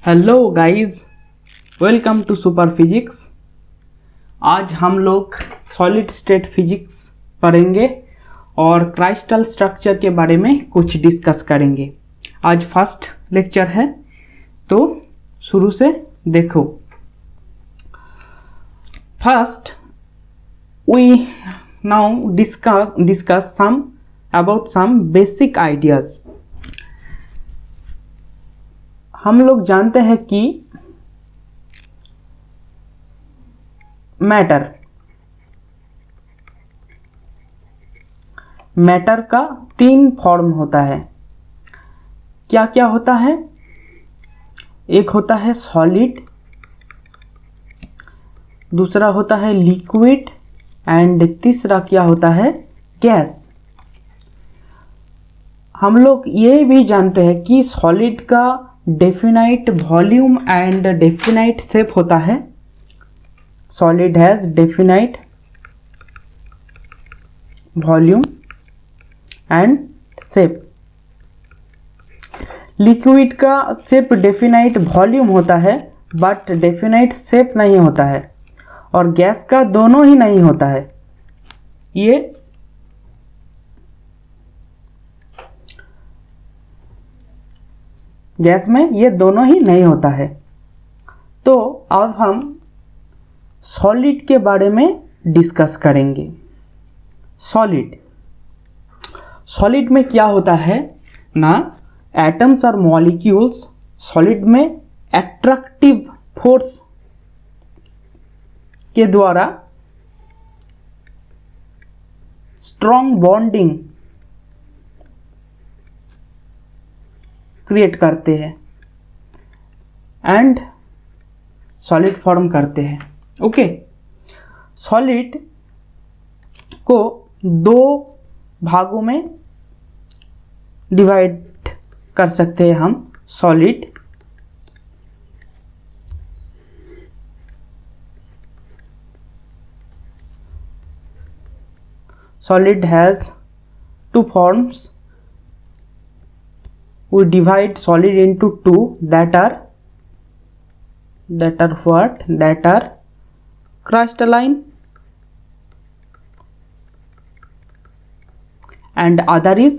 Hello guys, welcome to super physics. आज हम लोग सॉलिड स्टेट फिजिक्स पढ़ेंगे और क्राइस्टल स्ट्रक्चर के बारे में कुछ डिस्कस करेंगे। आज फर्स्ट लेक्चर है तो शुरू से देखो। First we now discuss some about some basic ideas. हम लोग जानते हैं कि मैटर का 3 फॉर्म होता है। क्या क्या होता है? एक होता है सॉलिड, दूसरा होता है लिक्विड एंड तीसरा क्या होता है? गैस। हम लोग ये भी जानते हैं कि सॉलिड का definite volume and definite shape होता है। Solid has definite volume and shape. Liquid का सिर्फ डेफिनाइट वॉल्यूम होता है बट डेफिनाइट शेप नहीं होता है, और गैस का दोनों ही नहीं होता है। ये गैस में ये दोनों ही नहीं होता है। तो अब हम सॉलिड के बारे में डिस्कस करेंगे। सॉलिड में क्या होता है ना, एटम्स और मॉलिक्यूल्स सॉलिड में एट्रैक्टिव फोर्स के द्वारा स्ट्रॉन्ग बॉन्डिंग क्रिएट करते हैं एंड सॉलिड फॉर्म करते हैं। ओके, सॉलिड को 2 भागों में डिवाइड कर सकते हैं हम। Solid has 2 forms. We divide solid into 2 that are what? That are crystalline and other is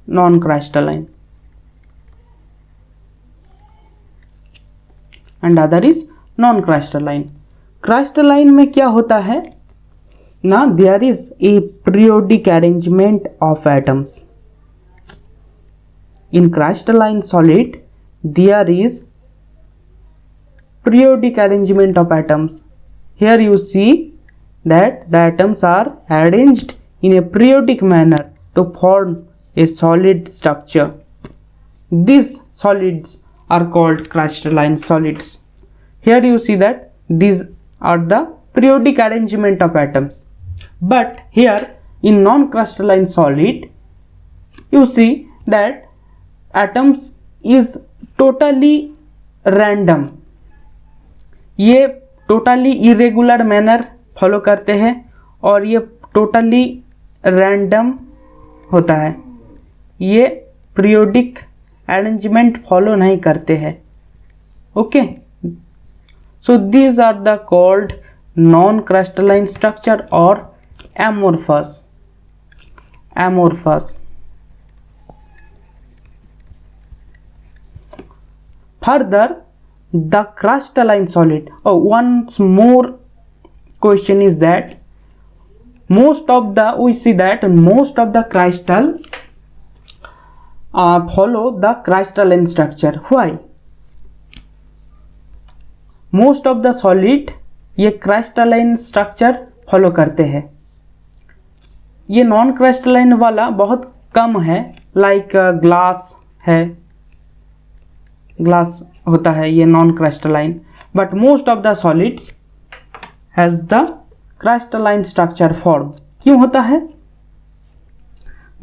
non-crystalline. Crystalline में क्या होता है ना, there is a periodic arrangement of atoms. In crystalline solid, there is periodic arrangement of atoms. Here you see that the atoms are arranged in a periodic manner to form a solid structure. These solids are called crystalline solids. Here you see that these are the periodic arrangement of atoms. But here in non-crystalline solid, you see that atoms is totally random. ये totally irregular manner follow करते हैं और ये totally random होता है। ये periodic arrangement follow नहीं करते हैं। Okay, so these are the called non crystalline structure और amorphous. Further, the crystalline solid. Once more question is that we see that most of the crystal follow the crystalline structure. Why? Most of the solid ये crystalline structure follow करते हैं। ये non crystalline वाला बहुत कम है, like glass है, glass होता है ये non crystalline. But most of the solids has the crystalline structure form. क्यों होता है?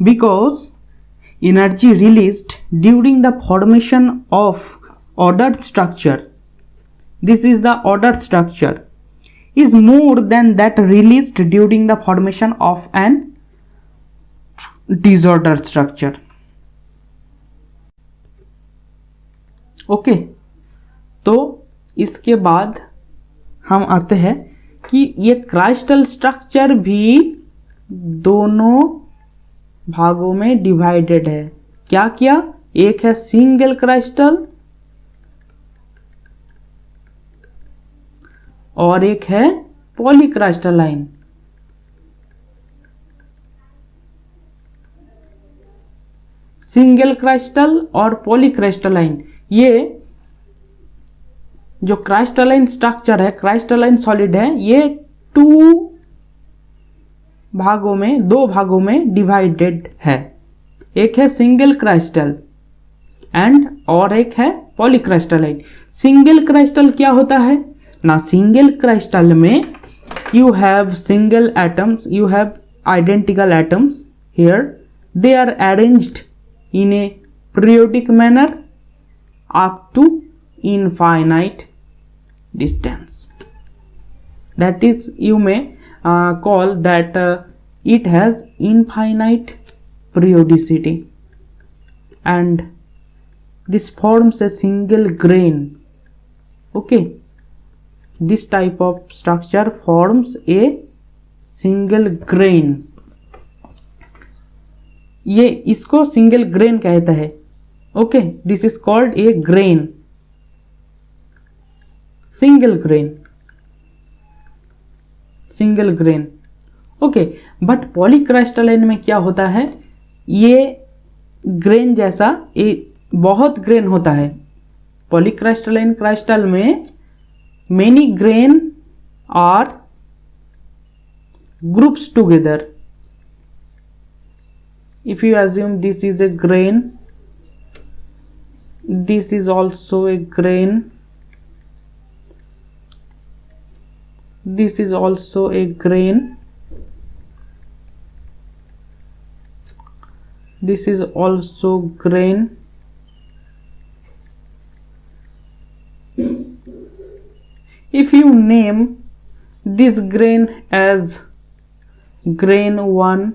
Because energy released during the formation of ordered structure, this is the ordered structure, is more than that released during the formation of an disordered structure. Okay, तो इसके बाद हम आते हैं कि ये क्राइस्टल स्ट्रक्चर भी दोनों भागों में डिवाइडेड है। क्या क्या? एक है सिंगल क्राइस्टल और एक है पॉलीक्राइस्टलाइन। सिंगल क्राइस्टल और पॉलीक्राइस्टलाइन, ये जो क्राइस्टलाइन स्ट्रक्चर है, क्राइस्टलाइन सॉलिड है, ये दो भागों में डिवाइडेड है। एक है सिंगल क्राइस्टल और एक है पॉलीक्राइस्टलाइन। सिंगल क्राइस्टल क्या होता है ना? सिंगल क्राइस्टल में you have single atoms, you have identical atoms here, they are arranged in a periodic manner up to infinite distance. That is, you may call that it has infinite periodicity, and this forms a single grain. Okay, this type of structure forms a single grain. ये इसको single grain कहता है। Okay, this is called a grain, single grain, single grain. Okay, but polycrystalline में क्या होता है? ये grain जैसा बहुत ग्रेन होता है। पॉलीक्राइस्टलाइन क्राइस्टल में many grain are groups together. If you assume this is a grain, this is also a grain, this is also a grain, this is also grain, if you name this grain as grain 1,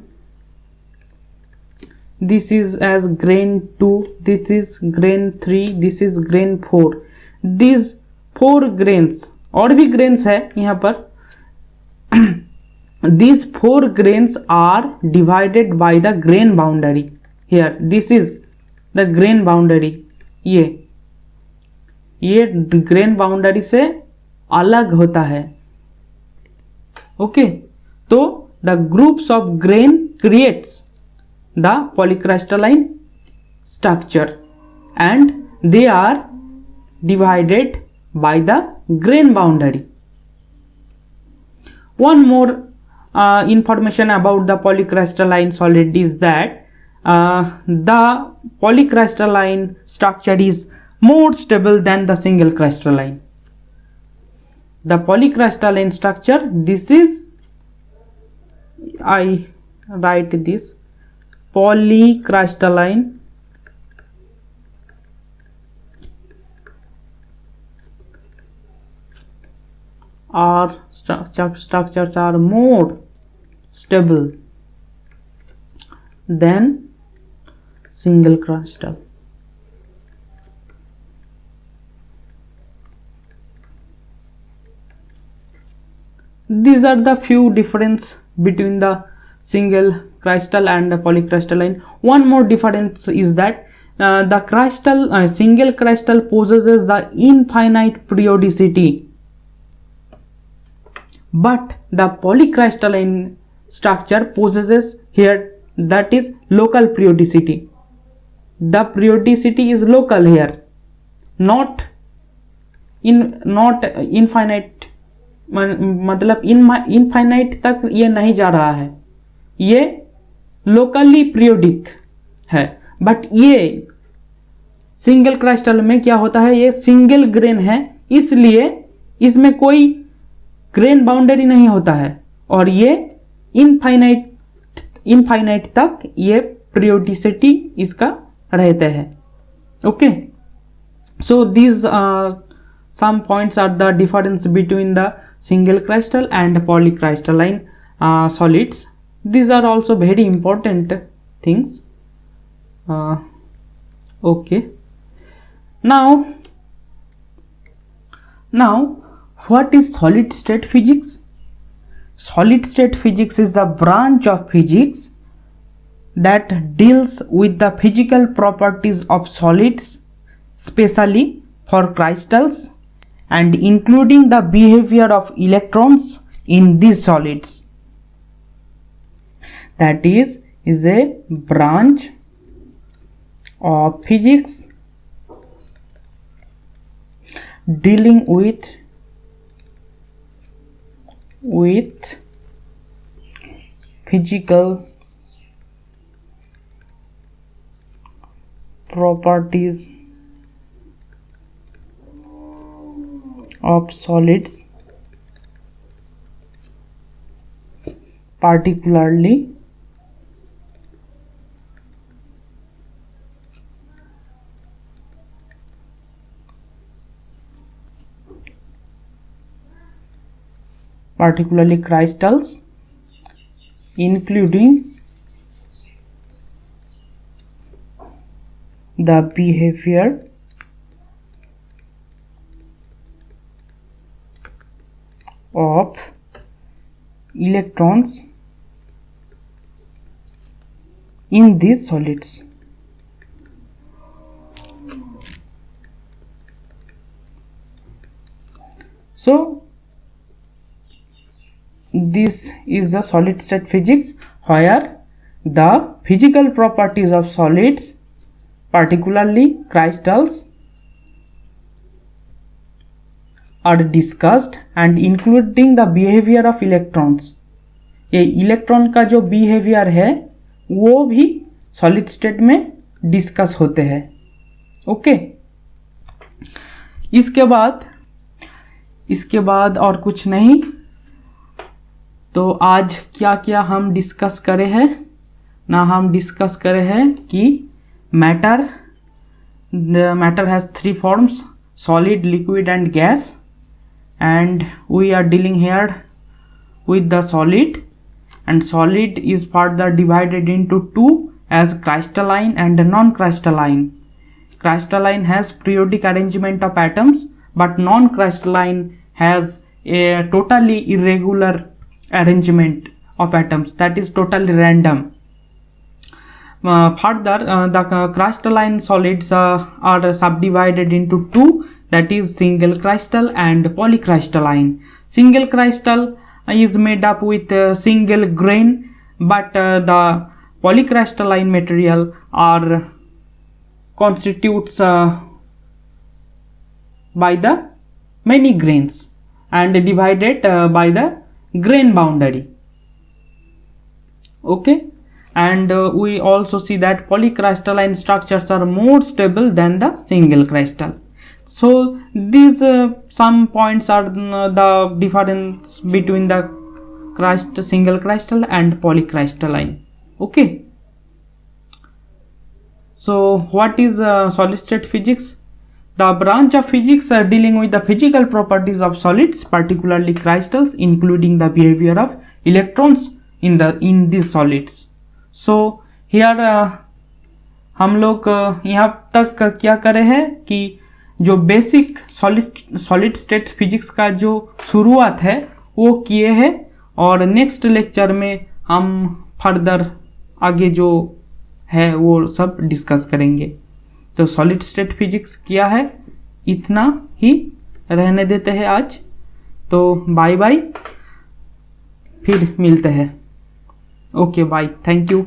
this is as grain 2, this is grain 3, this is grain 4, these 4 grains, और भी grains है यहाँ पर, these 4 grains are divided by the grain boundary. Here this is the grain boundary. ये grain boundary से अलग होता है। ओके, तो the groups of grain creates the polycrystalline structure and they are divided by the grain boundary. One more information about the polycrystalline solid is that the polycrystalline structure is more stable than the single crystalline. The polycrystalline structure, this is, I write this, polycrystalline or structures are more stable than single crystal. These are the few difference between the single crystal and the polycrystalline. One more difference is that the single crystal possesses the infinite periodicity, but the polycrystalline structure possesses here, that is local periodicity. The periodicity is local here, not infinite, मतलब infinite तक ये नहीं जा रहा है, ये locally periodic है। But ये सिंगल क्राइस्टल में क्या होता है, ये सिंगल ग्रेन है, इसलिए इसमें कोई ग्रेन बाउंड्री नहीं होता है और ये इनफाइनाइट तक ये पीरियोडिसिटी इसका रहते हैं। Okay, so these some points are the difference between the single crystal and polycrystalline solids. These are also very important things. Okay, now Now, what is solid state physics? Solid state physics is the branch of physics that deals with the physical properties of solids, especially for crystals, and including the behavior of electrons in these solids. That is a branch of physics dealing with physical properties of solids, particularly crystals, including the behavior of electrons in these solids. So this is the solid state physics, where the physical properties of solids, particularly crystals, are discussed and including the behavior of electrons. ये electron का जो behaviour है वो भी solid state में discuss होते हैं. Okay, इसके बाद और कुछ नहीं. तो आज क्या क्या हम डिस्कस करे हैं ना, हम डिस्कस करे हैं कि matter has 3 forms: solid, liquid and gas, and we are dealing here with the solid, and solid is further divided into 2 as crystalline and non-crystalline. Crystalline has periodic arrangement of atoms, but non-crystalline has a totally irregular arrangement of atoms, that is totally random. Further, the crystalline solids are subdivided into 2, that is single crystal and polycrystalline. Single crystal is made up with a single grain, but the polycrystalline material are constitutes by the many grains and divided by the grain boundary. Okay, and we also see that polycrystalline structures are more stable than the single crystal. So these some points are the difference between the single crystal and polycrystalline. Okay, so what is solid state physics? The branch of physics dealing with the physical properties of solids, particularly crystals, including the behavior of electrons in these solids. So here हम लोग यहाँ तक क्या करे हैं कि जो basic solid state physics का जो शुरुआत है वो किए हैं, और नेक्स्ट लेक्चर में हम फर्दर आगे जो है वो सब डिस्कस करेंगे. तो सॉलिड स्टेट फिजिक्स क्या है इतना ही रहने देते हैं आज. तो बाय बाय, फिर मिलते हैं. Okay bye, thank you.